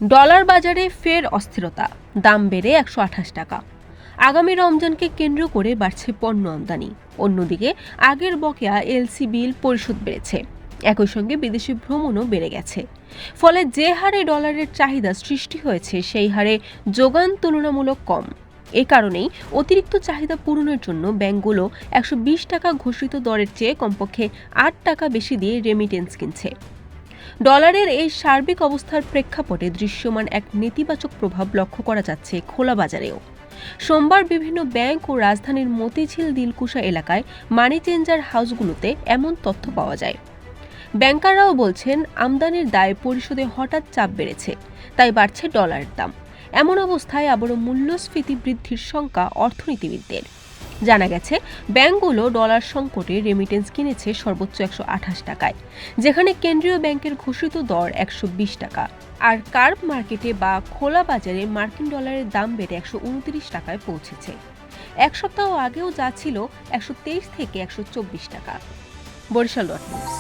Dollar বাজারে ফের অস্থিরতা, দাম বেড়ে 128 টাকা। আগামী রমজানকে কেন্দ্র করে বাড়ছে পণ্য আমদানি। অন্যদিকে আগের বকেয়া এলসি বিল পরিশোধ বেড়েছে। একই সঙ্গে বিদেশি ভ্রমণও বেড়ে গেছে। ফলে যে হারে ডলারের চাহিদা সৃষ্টি হয়েছে সেই হারে যোগান তুলনামূলক কম। এ কারণেই অতিরিক্ত চাহিদা পূরণের জন্য ব্যাংকগুলো 120 টাকা ঘোষিত দরের চেয়ে কমপক্ষে 8 টাকা বেশি দিয়ে রেমিটেন্স কিনছে। ডলারের এই সার্বিক অবস্থার প্রেক্ষাপটে দৃশ্যমান এক নেতিবাচক প্রভাব লক্ষ্য করা যাচ্ছে খোলা বাজারেও। সোমবার বিভিন্ন ব্যাংক ও রাজধানীর মতিঝিল দিলকুশা এলাকায় মানি চেঞ্জার হাউসগুলোতে এমন তথ্য পাওয়া যায়। ব্যাংকাররাও বলছেন, আমদানির দায় পরিশোধে হঠাৎ চাপ বেড়েছে, তাই বাড়ছে ডলারের দাম। এমন অবস্থায় আবারও মূল্যস্ফীতি বৃদ্ধির শঙ্কা অর্থনীতিবিদদের। জানা গেছে, ব্যাংকগুলো ডলার সংকটে রেমিটেন্স কিনেছে সর্বোচ্চ 128 টাকায়, যেখানে কেন্দ্রীয় ব্যাংকের ঘোষিত দর 120 টাকা। আর কার্ব মার্কেটে বা খোলা বাজারে মার্কিন ডলারের দাম বেড়ে 129 টাকায় পৌঁছেছে। এক সপ্তাহ আগেও যা ছিল 123 থেকে 124 টাকা। Barishal dot news.